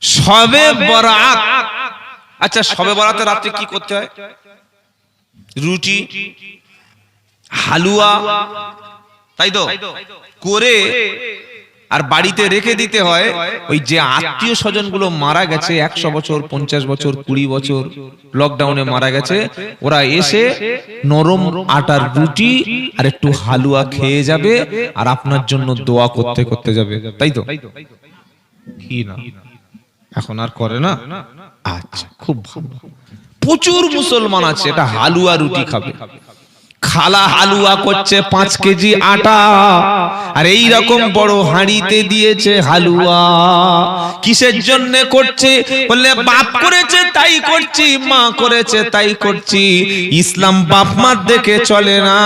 শবে বরাত। আচ্ছা, শবে বরাতের রাতে কি করতে হয়? রুটি হালুয়া, তাই তো করে আর বাড়িতে রেখে দিতে হয়। ওই যে আত্মীয় স্বজন গুলো মারা গেছে 100 বছর 50 বছর 20 বছর লকডাউনে মারা গেছে, ওরা এসে নরম আটার রুটি আর একটু হালুয়া খেয়ে যাবে আর আপনার জন্য দোয়া করতে করতে যাবে, তাই তো? কি না এখন আর করে না? আচ্ছা, খুব ভালো। প্রচুর মুসলমান আছে এটা হালুয়া রুটি খাবে। খালা হালুয়া করছে 5 কেজি আটা আর এই রকম বড় হাঁড়িতে দিয়েছে হালুয়া। কিসের জন্য করছে? বললে বাপ করেছে তাই করছি, মা করেছে তাই করছি। ইসলাম বাপ মা দেখে চলে না,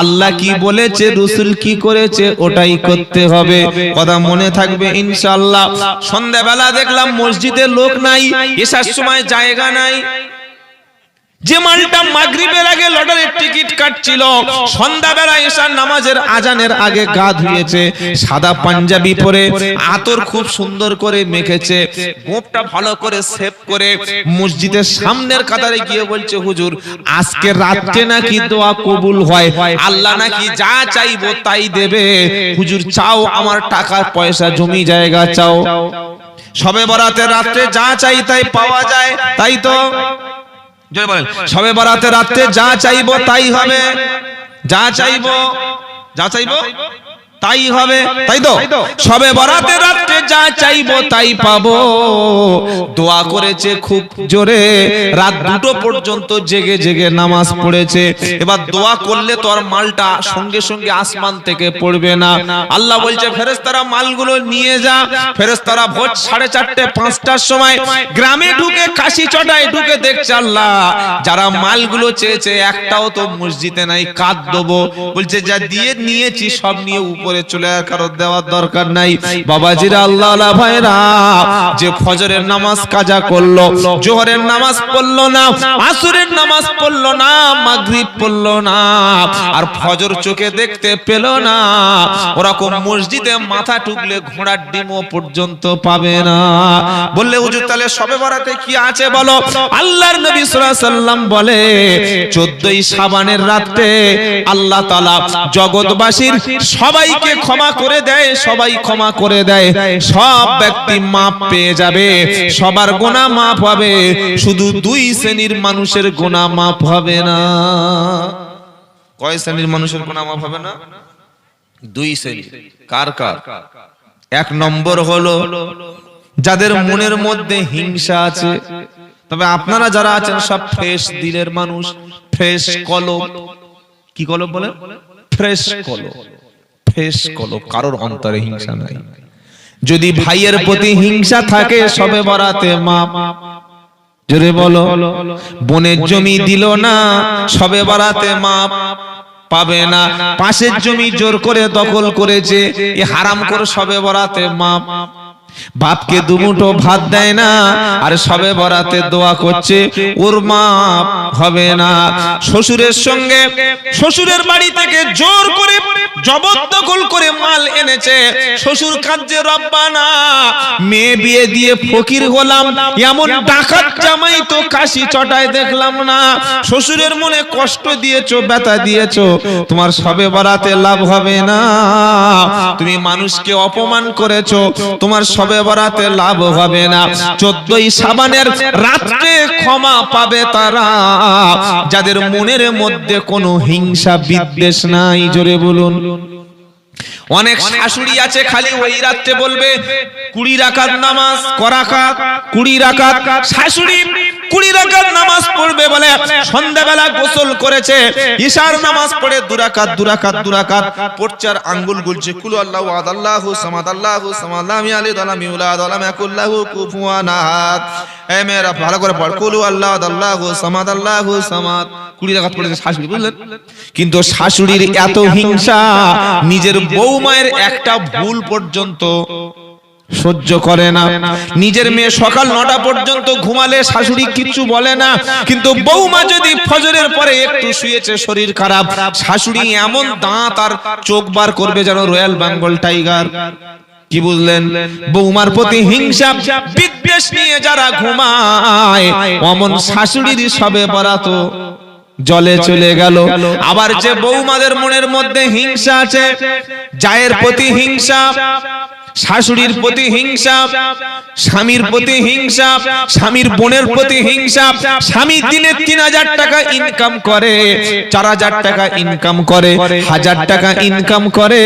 আল্লাহ কি বলেছে রাসূল কি করেছে ওটাই করতে হবে। কথা মনে থাকবে ইনশাআল্লাহ। সন্ধ্যাবেলা দেখলাম মসজিদে লোক নাই, এসার সময় জায়গা নাই। যে মালটা মাগরিবের আগে লটারির টিকিট কাটছিল, সন্ধ্যাবেলা এশার নামাজের আজানের আগে গা ধুয়েছে, সাদা পাঞ্জাবি পরে, আতর খুব সুন্দর করে মেখেছে, গোঁপটা ভালো করে সেভ করে মসজিদের সামনের কাতারে গিয়ে বলছে, হুজুর আজকে রাতে নাকি দোয়া কবুল হয়, আল্লাহ নাকি যা চাইবো তাই দেবে। হুজুর চাও আমার টাকা পয়সা জমি জায়গা চাও। শবে বরাতের রাতে যা চাই তাই পাওয়া যায়, তাই তো? শবে বরাতের রাতে যা চাইবো তাই হবে, যা চাইবো তাই হবে, তাই তো? শবে বরাতের রাতে যা চাইবো তাই পাবো। দোয়া করেছে খুব জোরে, রাত 2টো পর্যন্ত জেগে জেগে নামাজ পড়েছে। এবার দোয়া করলে তো আর মালটা সঙ্গে সঙ্গে আসমান থেকে পড়বে না। আল্লাহ বলছে ফেরেশতারা মালগুলো নিয়ে যা। ফেরেশতারা ভোর 4:30 5টার সময় গ্রামে ঢুকে কাশি চটায় ঢুকে দেখছে আল্লাহ যারা মালগুলো চেয়েছে একটাও তো মসজিদে নাই, কাঁদ দেবো। বলছে যা দিয়ে নিয়েছি সব নিয়ে উপরে চলে আর কারো দেওয়ার দরকার নাই। বাবাজিরা আল্লাহ ভাইরা, যে ফজরের নামাজ কাজা করলো, জোহরের নামাজ পড়লো না, আসরের নামাজ পড়লো না, মাগরিব পড়লো না, আর ফজর চোখে দেখতে পেল না, ওরকম মসজিদে মাথা টুকলে ঘোড়ার ডিমও পর্যন্ত পাবে না। বললে হুজুর তাহলে শবে বরাতে কি আছে বলো? আল্লাহর নবী সাল্লাল্লাহু আলাইহি সাল্লাম বলে 14ই শাবানের রাতে আল্লাহ তাআলা জগৎবাসীর সবাইকে ক্ষমা করে দেয়, সবাই ক্ষমা করে দেয়, সব ব্যক্তি মাপ পেয়ে যাবে, সবার গুনাহ মাপ হবে, শুধু 2 শ্রেণীর মানুষের গুনাহ মাপ হবে না। কয় শ্রেণীর মানুষের গুনাহ মাপ হবে না? 2 শ্রেণী। কার কার? 1 নম্বর হলো যাদের মনের মধ্যে হিংসা আছে। তবে আপনারা যারা আছেন সব ফ্রেশ দিলের মানুষ, ফ্রেশ কলব। কি কলব বলে? ফ্রেশ কলব, ফ্রেশ কলব, কারোর অন্তরে হিংসা নাই। যদি ভাইয়ের প্রতি হিংসা থাকে শবে বরাতে মাপ। জোরে বলো। বোনের জমি দিল না, শবে বরাতে মাপ পাবে না। পাশের জমি জোর করে দখল করেছে, এ হারাম করে শবে বরাতে মাপ। বাপকে 2 মুঠো ভাত দেয় না আর শবে বরাতে দোয়া করছে, ওর মাপ হবে না। শ্বশুরের সঙ্গে শ্বশুরের বাড়ি থেকে জোর করে জবরদখল করে মাল এনেছে, শ্বশুর কাঁদছে রব্বানা মেয়ে বিয়ে দিয়ে ফকির হলাম, এমন ডাকাত জামাই তো কাশি চটায় দেখলাম না। শ্বশুরের মনে কষ্ট দিয়েছো, ব্যথা দিয়েছো, তোমার শবে বরাতে লাভ হবে না। তুমি মানুষকে অপমান করেছো, তোমার শবে বরাতে লাভ হবে না। 14ই শাবানের রাতে ক্ষমা পাবে তারা যাদের মনের মধ্যে কোনো হিংসা বিদ্বেষ নাই। জোরে বলুন। অনেক শাশুড়ি আছে খালি ওই রাতে বলবে 20 রাকাত নামাজ, করাকাত 20 রাকাত। শাশুড়ি 20 রাকাত নামাজ পড়বে বলে সন্ধ্যাবেলা গোসল করেছে, ইশার নামাজ পড়ে 2 রাকাত 2 রাকাত 2 রাকাত পড়ছে আর আঙ্গুল গুলছে কুল আল্লাহু আহাদ আল্লাহু সামাদ আল্লাহু সামাদ লাম ইয়ালিদ ওয়া লাম ইউলাদ ওয়া লাম ইয়াকুল লাহু কুফুয়ান আহাদ। এ মেয়েরা ভালো করে পড়, কুল আল্লাহু আল্লাহু সামাদ আল্লাহু সামাদ। 20 রাকাত পড়েছে শাশুড়ি, বুঝলেন? কিন্তু শাশুড়ির এত হিংসা, নিজের বৌমায়ের একটা ভুল পর্যন্ত সহ্য করে না। নিজের মেয়ে সকাল 9টা পর্যন্ত ঘুমালে শাশুড়ি কিছু বলে না, কিন্তু বৌমা যদি ফজরের পরে একটু শুয়েছে, শরীর খারাপ, শাশুড়ি এমন দাঁত আর চোখ বার করবে যেন রয়্যাল বেঙ্গল টাইগার। কি বুঝলেন? বৌমার প্রতি হিংসা বিদ্বেষ নিয়ে যারা ঘুমায় অমন শাশুড়ির সবে বরাত জলে চলে গেল। আবার যে বৌমাদের মনের মধ্যে হিংসা আছে, জায়ের প্রতি হিংসা, শাশুড়ির প্রতি হিংসা, স্বামীর প্রতি হিংসা, স্বামীর বোনের প্রতি হিংসা, স্বামী দিনে 3000 টাকা ইনকাম করে, 4000 টাকা ইনকাম করে, 1000 টাকা ইনকাম করে,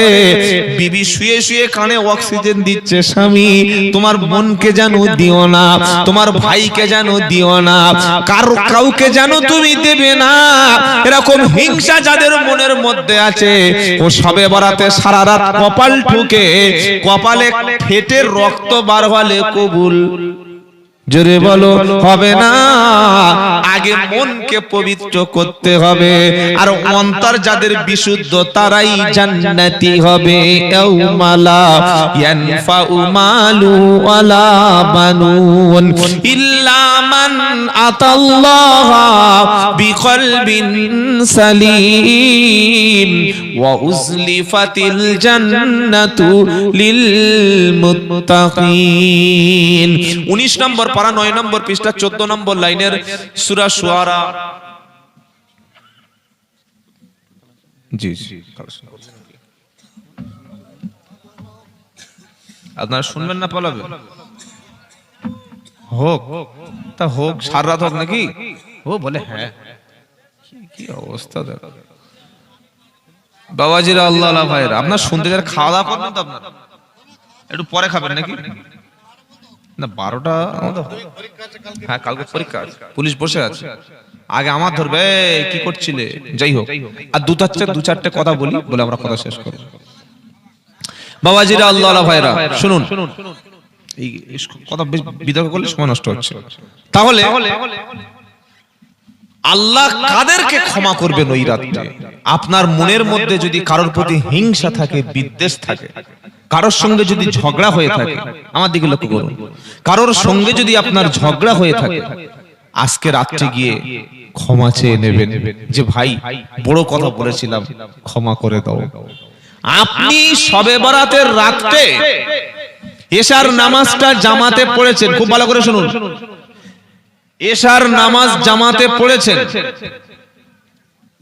বিবি শুয়ে শুয়ে কানে অক্সিজেন দিচ্ছে, স্বামী তোমার বোনকে জানো দিও না, তোমার ভাইকে জানো দিও না, কাউকে জানো তুমি দেবে না। এরকম হিংসা যাদের মনের মধ্যে আছে, ও সবে বরাতে সারা রাত কপাল ঠুকে, কপালে ফেটে রক্ত বার হলে কবুল, জোরে বলো, হবে না। আগে মনকে পবিত্র করতে হবে, আর অন্তর যাদের বিশুদ্ধ তারাই জান্নাতি হবে। ইয়াউমালা ইয়ানফাউ মালু ওয়ালা বানুন ইল্লা মান আতাল্লাহা বিকলবিন সালিম ওয়া উজলিফাতিল জান্নাতু লিল মুত্তাকিন। 19 নম্বর পারা 9 নম্বর পৃষ্ঠা 14 নম্বর লাইনের সূরা শুআরা। জি আপনারা শুনবেন না পালাবে? হোক তা হোক, সারা রাত হোক নাকি? ও বলে হ্যাঁ, কি অবস্থা দেখো বাবাজিরা, আল্লাহ আল্লাহ ভাইরা, আপনার শুনতে যারা খাওয়া দাওয়া করবেন তো আপনারা একটু পরে খাবেন নাকি? না 12টা হ্যাঁ, কালকে পরীক্ষা আছে, পুলিশ বসে আছে, আগে আমার ধরবে কি করছিলে। যাই হোক, আর দু চারটে কথা বলি, বলে আমরা কথা শেষ করব। বাবাজিরা, আল্লাহ আল্লাহ ভাইরা, শুনুন, এই কথা বিতর্ক করলে সময় নষ্ট হচ্ছে। তাহলে আল্লাহ কাদেরকে ক্ষমা করবেন ওই রাতে? আপনার মনের মধ্যে যদি কারোর প্রতি হিংসা থাকে, বিদ্বেষ থাকে, কারোর সঙ্গে যদি ঝগড়া হয়ে থাকে, আমার দিকে লক্ষ্য করুন, কারোর সঙ্গে যদি আপনার ঝগড়া হয়ে থাকে, আজকে রাত্রে গিয়ে ক্ষমা চেয়ে নেবেন যে ভাই বড় কথা বলেছিলাম, ক্ষমা করে দাও। আপনি শবে বরাতের রাতে এশার নামাজটা জামাতে পড়েছেন, খুব ভালো করে শুনুন, এশার নামাজ জামাতে পড়েছেন,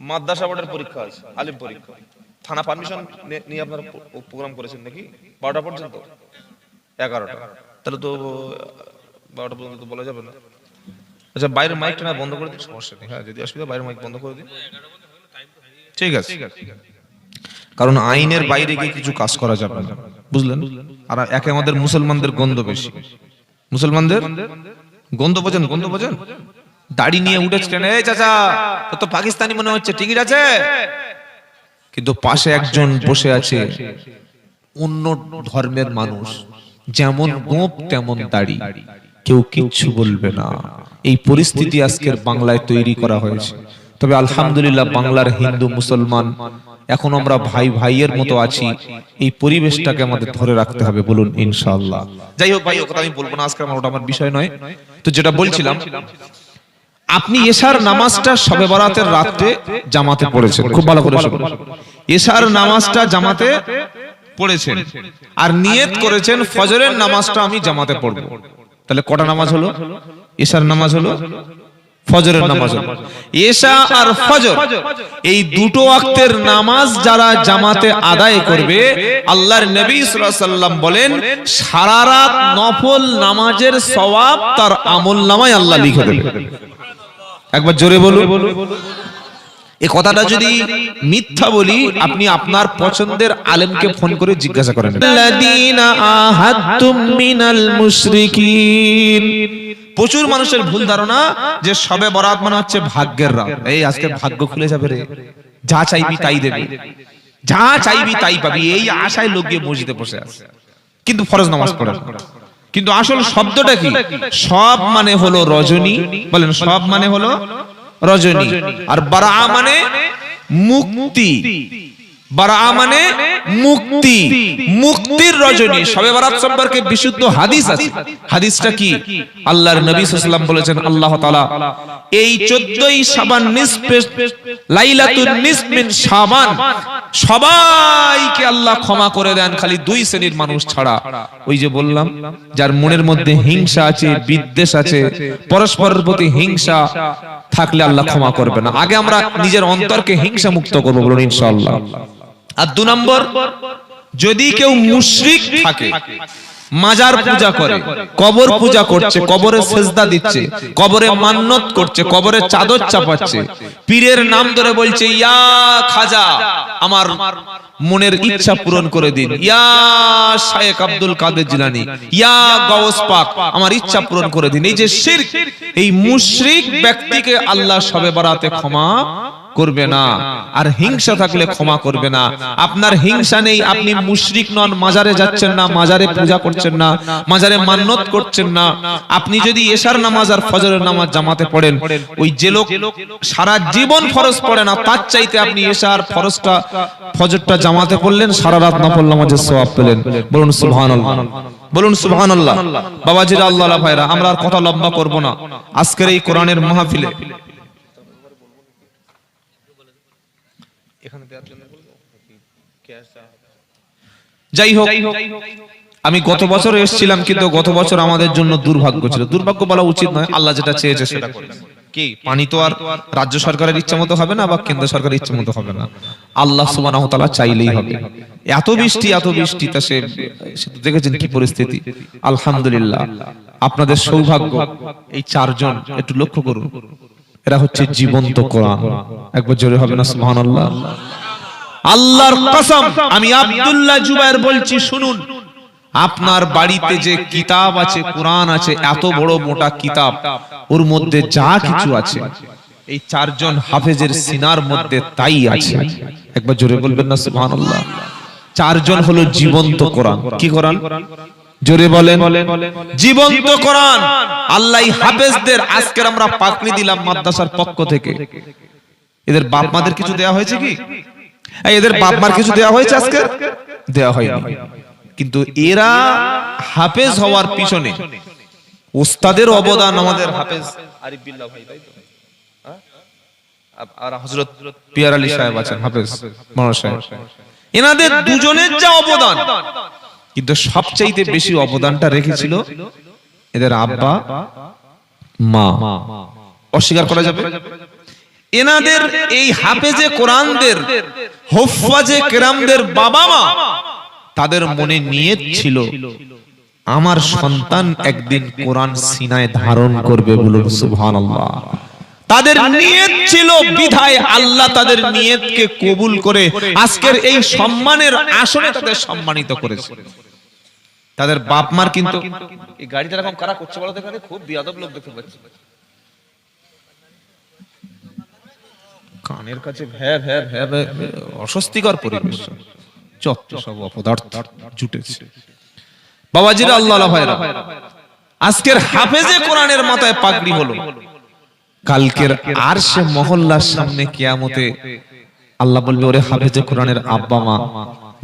মাদ্রাসা বোর্ডের পরীক্ষা আছে, আলিম পরীক্ষা, থানা পারমিশন নিয়ে আপনারা প্রোগ্রাম করেছেন নাকি 12টা পর্যন্ত, 11টা, তাহলে তো 12টা পর্যন্ত তো বলা যাবে না। আচ্ছা, বাইরের মাইকটা না বন্ধ করে দিন, সমস্যা নেই, হ্যাঁ যদি অসুবিধা বাইরের মাইক বন্ধ করে দিন, ঠিক আছে, কারণ আইনের বাইরে গিয়ে কিছু কাজ করা যাবে না, বুঝলেন? আর একে আমাদের মুসলমানদের গন্ধ বেশি, মুসলমানদের গন্ধ বোঝেন, গন্ধ বোঝেন, দাড়ি নিয়ে উঠেছেন, এই চাচা তো পাকিস্তানি মনে হচ্ছে, টিকিট আছে, কিন্তু পাশে একজন বসে আছে অন্য ধর্মের মানুষ, যেমন গোপ তেমন দাড়ি, কেউ কিচ্ছু বলবে না। এই পরিস্থিতি আজকের বাংলায় তৈরি করা হয়েছে। তবে আলহামদুলিল্লাহ বাংলার হিন্দু মুসলমান এখন আমরা ভাই ভাইয়ের মতো আছি, এই পরিবেশটাকে আমাদের ধরে রাখতে হবে, বলুন ইনশাআল্লাহ। যাই হোক ভাই, ও কথা আমি বলবো না আজকে, ওটা আমার বিষয় নয়। তো যেটা বলছিলাম, আপনি এশার নামাজটা শবে বরাতের রাতে জামাতে পড়েছেন, খুব ভালো করে শুনুন, এশার নামাজটা জামাতে পড়েছেন আর নিয়ত করেছেন ফজরের নামাজটা আমি জামাতে পড়ব, তাহলে কটা নামাজ হলো? এশার নামাজ হলো, ফজরের নামাজ হলো। এশা আর ফজর এই দুটো ওয়াক্তের নামাজ যারা জামাতে আদায় করবে, আল্লাহর নবী সাল্লাল্লাহু আলাইহি ওয়াসাল্লাম বলেন সারা রাত নফল নামাজের সওয়াব তার আমলনামায় আল্লাহ লিখে দেবে। একবার জোরে বলুন। এই কথাটা যদি মিথ্যা বলি, আপনি আপনার পছন্দের আলেমকে ফোন করে জিজ্ঞাসা করেন, আল্লাযীনা আহাদতুম মিনাল মুশরিকিন। প্রচুর মানুষের ভুল ধারণা যে শবে বরাত মানে হচ্ছে ভাগ্যের রাত, এই আজকে ভাগ্য খুলে যাবে রে, যা চাইবি তাই দেবে, যা চাইবি তাই পাবি, এই আশায় লোক গিয়ে মসজিদে বসে আছে, কিন্তু ফরজ নামাজ পড়ে না। কিন্তু আসল শব্দটা কি? সব মানে হলো রজনী, বলেন সব মানে হলো রজনী, আর বারা মানে মুক্তি, বারা মানে মুক্তি, মুক্তির রজনী। শবে বরাত সম্পর্কে বিশুদ্ধ হাদিস আছে। হাদিসটা কি? আল্লাহর নবী সাল্লাল্লাহু আলাইহি ওয়াসাল্লাম বলেছেন, আল্লাহ তাআলা এই 14ই শাবান নিসফে লাইলাতুন নিসফ মিন শাবান সবাইকে আল্লাহ ক্ষমা করে দেন, খালি 2 শ্রেণীর মানুষ ছাড়া। ওই যে বললাম, যার মনের মধ্যে হিংসা আছে, বিদ্বেষ আছে, পরস্পরের প্রতি হিংসা থাকলে আল্লাহ ক্ষমা করবে না। আগে আমরা নিজের অন্তরকে হিংসা মুক্ত করব, বলুন ইনশাআল্লাহ। আর 2 নম্বর, যদি কেউ মুশরিক থাকে, মাজার পূজা করে, কবর পূজা করছে, কবরে সেজদা দিচ্ছে, কবরে মান্নত করছে, কবরে চাদর চাপাচ্ছে, পীরের নাম ধরে বলছে ইয়া খাজা আমার মনের ইচ্ছা পূরণ করে দিন, ইয়া শায়েখ আব্দুল কাদের জিলানী, ইয়া গাউস পাক আমার ইচ্ছা পূরণ করে দিন। এই যে শিরক, এই মুশরিক ব্যক্তিকে আল্লাহ শবে বরাতে ক্ষমা করবে না। আর হিংসা থাকলে ক্ষমা করবে না। আপনার হিংসা নেই, আপনি মুশরিক নন, মাজারে যাচ্ছেন না, মাজারে পূজা করছেন না, মাজারে মান্নত করছেন না। আপনি যদি এশার নামাজ আর ফজরের নামাজ জামাতে পড়েন, ওই যে লোক সারা জীবন ফরজ পড়ে না, তার চাইতে আপনি এশার ফরজটা ফজরটা জামাতে পড়লেন, সারা রাত নফল নামাজের সওয়াব পেলেন। বলুন সুবহানাল্লাহ, বলুন সুবহানাল্লাহ। বাবাজিরা, আল্লাহ ভাইরা, আমরা আর কথা লম্বা করব না। আজকের এই কোরআনের মাহফিলে যাই হোক, আমি গত বছর এসেছিলাম, কিন্তু গত বছর আমাদের জন্য দুর্ভাগ্য ছিল। দুর্ভাগ্য বলা উচিত নয়, আল্লাহ যেটা চেয়েছে সেটা করেছে। কি পানি তো আর রাজ্য সরকারের ইচ্ছা মতো হবে না, বা কেন্দ্র সরকারের ইচ্ছা মতো হবে না, আল্লাহ সুবহানাহু ওয়া তাআলা চাইলেই হবে। এত বৃষ্টি, এত বৃষ্টি, তা সে দেখেছেন কি পরিস্থিতি। আলহামদুলিল্লাহ, আপনাদের সৌভাগ্য এই 4 জন, একটু লক্ষ্য করুন, এরা হচ্ছে জীবন্ত কোরআন। একবার জোরে হবে না সুবহানাল্লাহ। আল্লাহর কসম, আমি আব্দুল্লাহ জুবায়ের বলছি, শুনুন, আপনার বাড়িতে যে কিতাব আছে, কোরআন আছে, এত বড় মোটা কিতাব, ওর মধ্যে যা কিছু আছে এই 4 জন হাফেজের সিনার মধ্যে তাই আছে। একবার জোরে বলবেন না সুবহানাল্লাহ। 4 জন হলো জীবন্ত কোরআন। কি কোরআন? জোরে বলেন, জীবন্ত কোরআন। আল্লাহ হাফেজদের আজকে আমরা পাকড়ি দিলাম মাদ্রাসার পক্ষ থেকে। এদের বাপ মাদের কিছু দেয়া হয়েছে কি? এদের বাপ মার কিছু দেয়া হয়েছে? আজকে দেয়া হয়নি। কিন্তু এরা হাফেজ হওয়ার পিছনে ওস্তাদের অবদান, আমাদের হাফেজ আরিফ বিল্লাহ ভাই, তাই তো, আর হযরত পিয়ার আলী সাহেব আছেন, হাফেজ মাওলানা সাহেব, এনাদের দুজনের যা অবদান, কিন্তু সবচাইতে বেশি অবদানটা রেখেছিল এদের আব্বা মা। অস্বীকার করা যাবে? এনাদের এই হাফেজে কোরআনদের, হুফাজে কেরামদের বাবা মা, তাদের মনে নিয়ত ছিল আমার সন্তান একদিন কোরআন সিনায় ধারণ করবে। বলুন সুবহানাল্লাহ। তাদের নিয়ত ছিল, বিধায় আল্লাহ তাদের নিয়তকে কবুল করে আজকের এই সম্মানের আসনে তাদের সম্মানিত করেছে। তাদের বাপ মার কিন্তু এই গাড়িটা এরকম কারা করছে বলো, দেখে খুব বিয়াদব লোক দেখতে পাচ্ছি, কানের কাছে ভ্যাব ভ্যাব ভ্যাব, অস্বস্তিকর পরিবেশ, যত সব অপদার্থ জুটেছে। বাবাজিরা, আল্লাহ ভাইরা, আজকের হাফেজে কোরআনের মাথায় পাগড়ি হলো, কালকের আরশে মহল্লার সামনে কিয়ামতে আল্লাহ বলবে, ওরে হাফেজে কোরআনের আব্বা মা,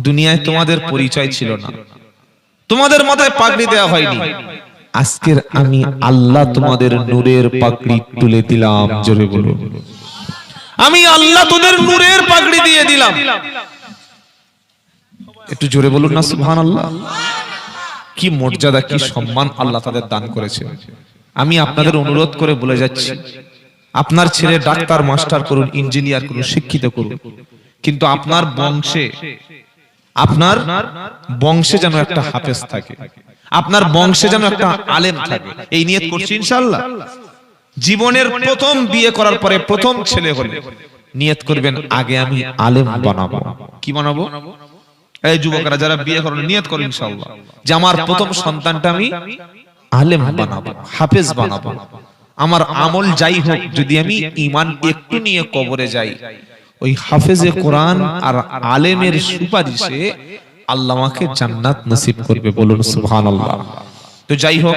দুনিয়ায় তোমাদের পরিচয় ছিল না, তোমাদের মাথায় পাগড়ি দেওয়া হয়নি, আজকের আমি আল্লাহ তোমাদের নূরের পাগড়ি তুলে দিলাম। জোরে বলুন, আমি আল্লাহ তোদের নূরের পাগড়ি দিয়ে দিলাম। একটু জোরে বলুন না সুবহানাল্লাহ। কি মর্যাদা, কি সম্মান আল্লাহ তাদের দান করেছে। আমি আপনাদের অনুরোধ করে বলে যাচ্ছি, আপনার ছেলে ডাক্তার মাস্টার করুন, ইঞ্জিনিয়ার করুন, শিক্ষিত করুন, কিন্তু আপনার বংশে যেন একটা হাফেজ থাকে, আপনার বংশে যেন একটা আলেম থাকে। এই নিয়ত করছি ইনশাআল্লাহ। জীবনের প্রথম বিয়ে করার পরে প্রথম ছেলে হলে নিয়ত করবেন, আগে আমি আলেম বানাবো। কি বানাবো? এই যুবকরা যারা বিয়ে করেন, নিয়ত করুন ইনশাআল্লাহ যে আমার প্রথম সন্তানটা আমি আলেম বানাবো, হাফেজ বানাবো। আমার আমল যাই হোক, যদি আমি ঈমান একটু নিয়ে কবরে যাই, ওই হাফেজে কোরআন আর আলেমের সুপারিশে আল্লাহ আমাকে জান্নাত নসিব করবে। বলুন সুবহানাল্লাহ। তো যাই হোক,